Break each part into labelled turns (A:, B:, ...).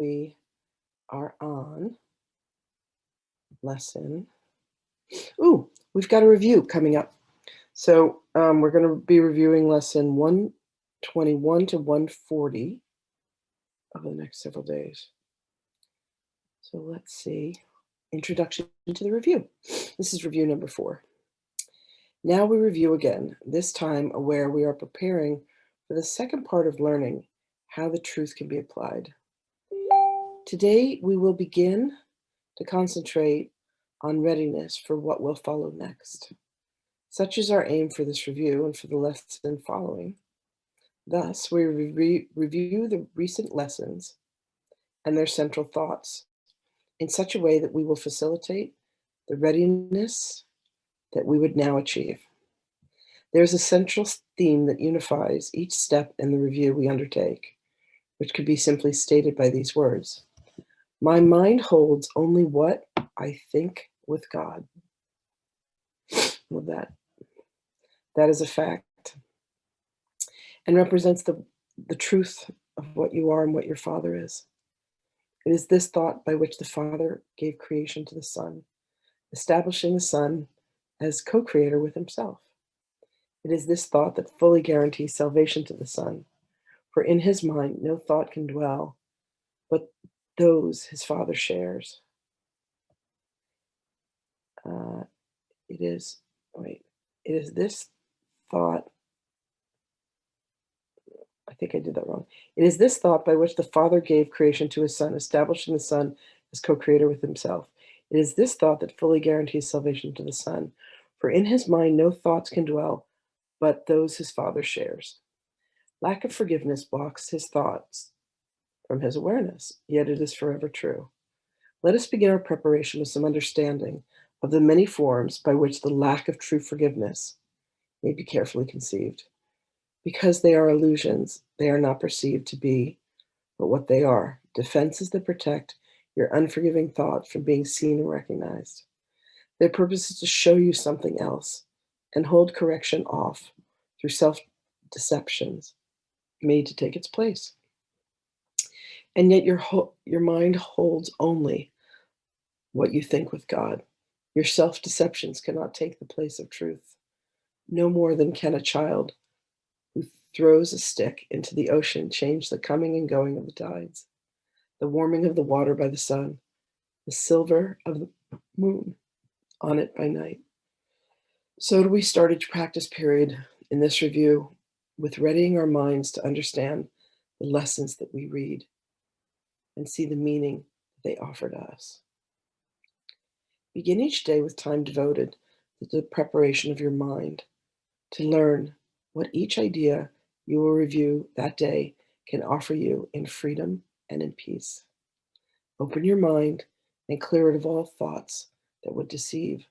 A: We are on lesson. Ooh, we've got a review coming up. So we're going to be reviewing lesson 121 to 140 over the next several days. So let's see. Introduction to the review. This is review number 4. Now we review again, this time aware we are preparing for the second part of learning how the truth can be applied. Today we will begin to concentrate on readiness for what will follow next. Such is our aim for this review and for the lesson following. Thus, we review the recent lessons and their central thoughts in such a way that we will facilitate the readiness that we would now achieve. There's a central theme that unifies each step in the review we undertake, which could be simply stated by these words. My mind holds only what I think with God. Love that. That is a fact and represents the truth of what you are and what your Father is. It is this thought by which the Father gave creation to the Son, establishing the Son as co-creator with himself. It is this thought that fully guarantees salvation to the Son, for in his mind no thought can dwell but those his Father shares. It is this thought, I think I did that wrong. It is this thought by which the Father gave creation to his Son, establishing the Son as co-creator with himself. It is this thought that fully guarantees salvation to the Son, for in his mind no thoughts can dwell but those his Father shares. Lack of forgiveness blocks his thoughts from his awareness, yet it is forever true. Let us begin our preparation with some understanding of the many forms by which the lack of true forgiveness may be carefully conceived. Because they are illusions, they are not perceived to be but what they are, defenses that protect your unforgiving thought from being seen and recognized. Their purpose is to show you something else and hold correction off through self-deceptions made to take its place. And yet your mind holds only what you think with God. Your self-deceptions cannot take the place of truth, no more than can a child who throws a stick into the ocean change the coming and going of the tides, the warming of the water by the sun, the silver of the moon on it by night. So do we start each practice period in this review with readying our minds to understand the lessons that we read and see the meaning they offer to us. Begin each day with time devoted to the preparation of your mind to learn what each idea you will review that day can offer you in freedom and in peace. Open your mind and clear it of all thoughts that would deceive.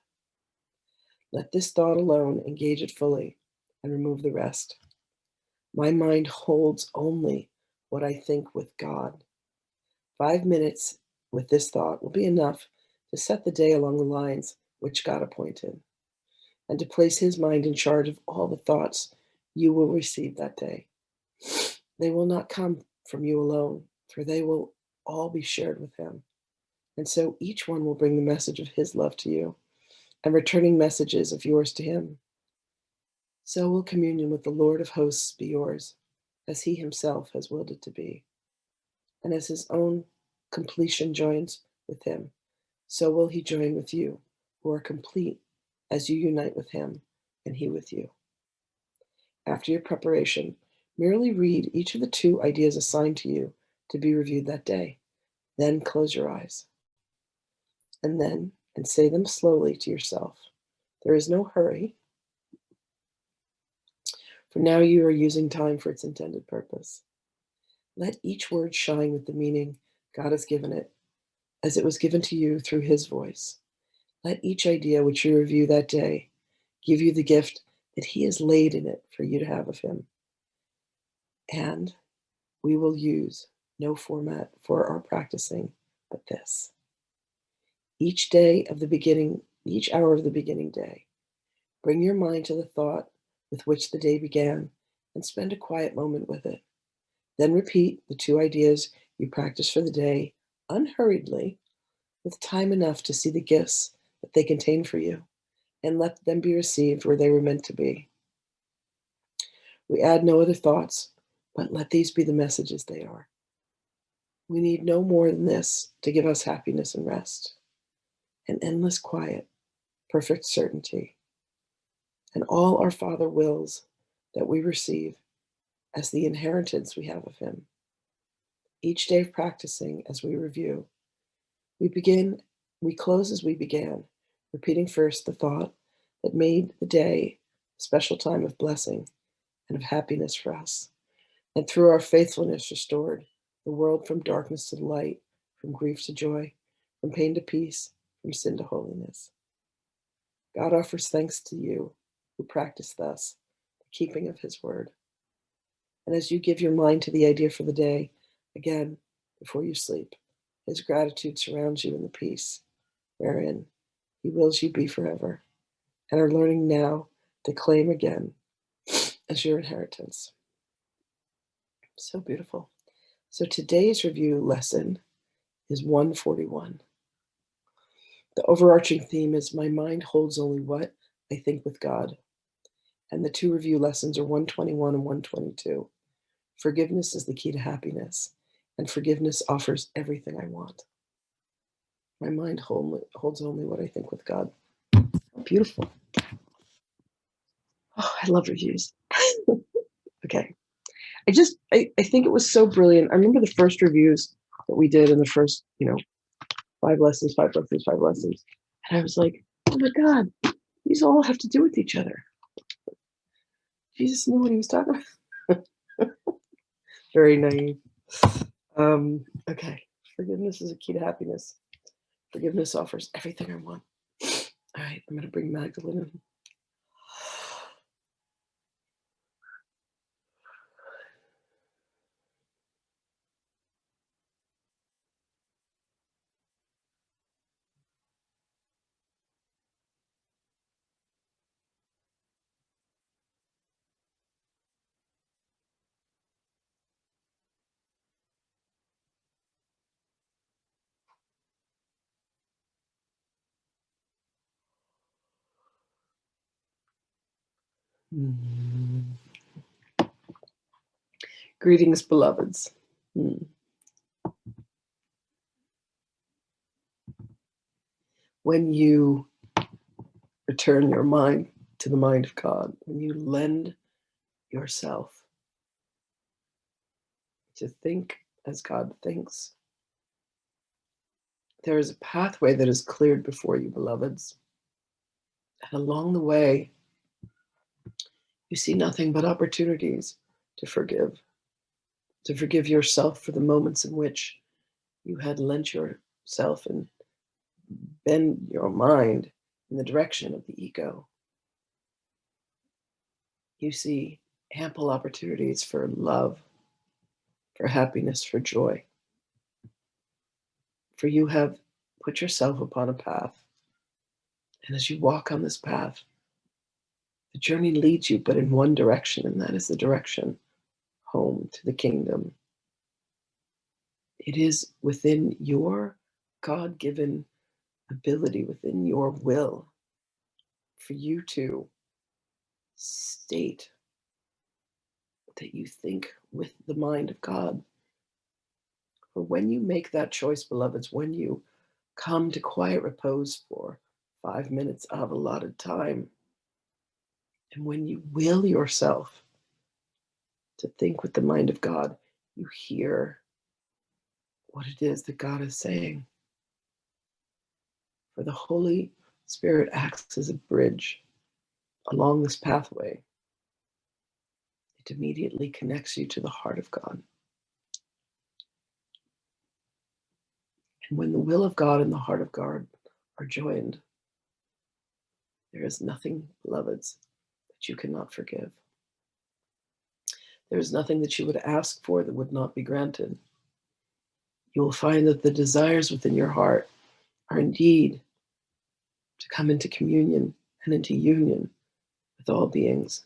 A: Let this thought alone engage it fully and remove the rest. My mind holds only what I think with God. 5 minutes with this thought will be enough to set the day along the lines which God appointed, and to place his mind in charge of all the thoughts you will receive that day. They will not come from you alone, for they will all be shared with him. And so each one will bring the message of his love to you, and returning messages of yours to him. So will communion with the Lord of hosts be yours, as he himself has willed it to be. And as his own completion joins with him, so will he join with you, who are complete as you unite with him and he with you. After your preparation, merely read each of the 2 ideas assigned to you to be reviewed that day. Then close your eyes. And say them slowly to yourself. There is no hurry, for now you are using time for its intended purpose. Let each word shine with the meaning God has given it, as it was given to you through his voice. Let each idea which you review that day give you the gift that he has laid in it for you to have of him. And we will use no format for our practicing but this. Each hour of the beginning day, bring your mind to the thought with which the day began and spend a quiet moment with it. Then repeat the 2 ideas You practice for the day unhurriedly, with time enough to see the gifts that they contain for you, and let them be received where they were meant to be. We add no other thoughts, but let these be the messages they are. We need no more than this to give us happiness and rest, and endless quiet, perfect certainty, and all our Father wills that we receive as the inheritance we have of Him. Each day of practicing as we review, we close as we began, repeating first the thought that made the day a special time of blessing and of happiness for us, and through our faithfulness restored the world from darkness to light, from grief to joy, from pain to peace, from sin to holiness. God offers thanks to you who practice thus the keeping of His word. And as you give your mind to the idea for the day, again, before you sleep, His gratitude surrounds you in the peace wherein He wills you be forever, and are learning now to claim again as your inheritance. So beautiful. So today's review lesson is 141. The overarching theme is my mind holds only what I think with God. And the two review lessons are 121 and 122. Forgiveness is the key to happiness, and forgiveness offers everything I want. My mind holds only what I think with God. Beautiful. Oh, I love reviews. Okay. I think it was so brilliant. I remember the first reviews that we did in the first, 5 lessons, 5 lessons, 5 lessons. And I was like, oh my God, these all have to do with each other. Jesus knew what He was talking about. Very naive. Okay. Forgiveness is a key to happiness. Forgiveness offers everything I want. All right, I'm going to bring Magdalene in. Mm. Greetings, beloveds. When you return your mind to the mind of God, when you lend yourself to think as God thinks, there is a pathway that is cleared before you, beloveds. And along the way, you see nothing but opportunities to forgive yourself for the moments in which you had lent yourself and bend your mind in the direction of the ego. You see ample opportunities for love, for happiness, for joy. For you have put yourself upon a path. And as you walk on this path, the journey leads you but in one direction, and that is the direction home to the kingdom. It is within your God-given ability, within your will, for you to state that you think with the mind of God. For when you make that choice, beloveds, when you come to quiet repose for 5 minutes of allotted time, and when you will yourself to think with the mind of God, you hear what it is that God is saying. For the Holy Spirit acts as a bridge along this pathway. It immediately connects you to the heart of God. And when the will of God and the heart of God are joined, there is nothing, beloveds, that you cannot forgive. There is nothing that you would ask for that would not be granted. You will find that the desires within your heart are indeed to come into communion and into union with all beings.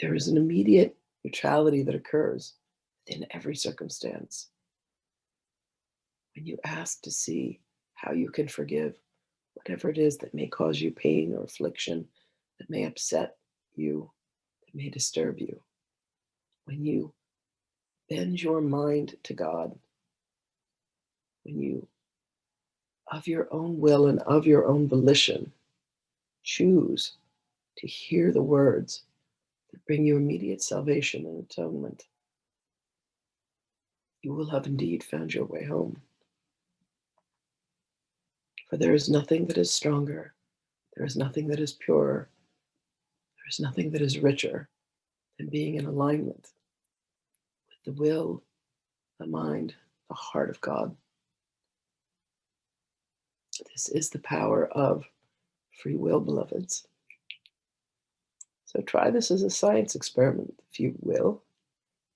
A: There is an immediate neutrality that occurs in every circumstance when you ask to see how you can forgive whatever it is that may cause you pain or affliction, that may upset you, that may disturb you, when you bend your mind to God, when you, of your own will and of your own volition, choose to hear the words that bring you immediate salvation and atonement, you will have indeed found your way home. For there is nothing that is stronger, there is nothing that is purer, there is nothing that is richer than being in alignment with the will, the mind, the heart of God. This is the power of free will, beloveds. So try this as a science experiment, if you will,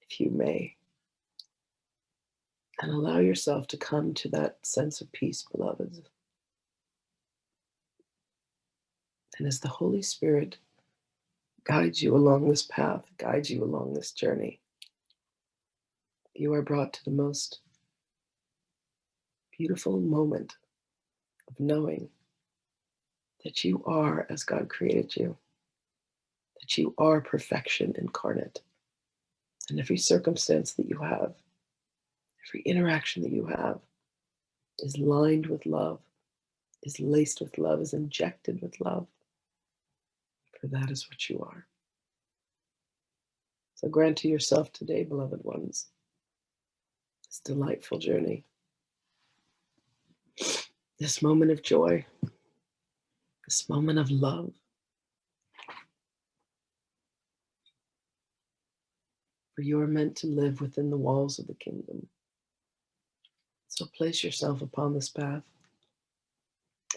A: if you may, and allow yourself to come to that sense of peace, beloveds. And as the Holy Spirit guides you along this path, guides you along this journey, you are brought to the most beautiful moment of knowing that you are as God created you, that you are perfection incarnate. And every circumstance that you have, every interaction that you have is lined with love, is laced with love, is injected with love. For that is what you are. So grant to yourself today, beloved ones, this delightful journey, this moment of joy, this moment of love. For you are meant to live within the walls of the kingdom. So place yourself upon this path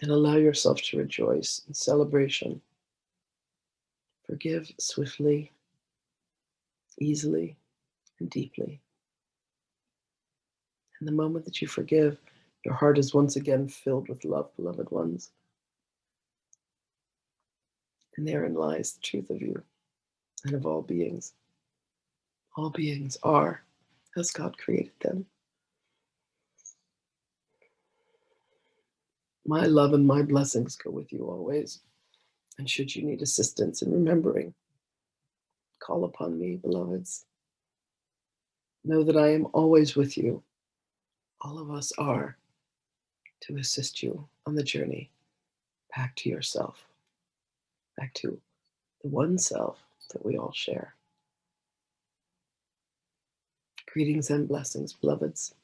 A: and allow yourself to rejoice in celebration. Forgive swiftly, easily, and deeply. And the moment that you forgive, your heart is once again filled with love, beloved ones. And therein lies the truth of you and of all beings. All beings are as God created them. My love and my blessings go with you always. And should you need assistance in remembering, call upon me, beloveds. Know that I am always with you. All of us are, to assist you on the journey back to yourself, back to the one self that we all share. Greetings and blessings, beloveds.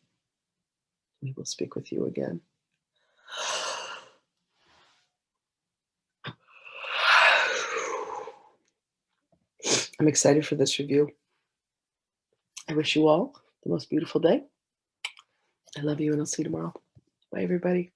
A: We will speak with you again. I'm excited for this review. I wish you all the most beautiful day. I love you, and I'll see you tomorrow. Bye, everybody.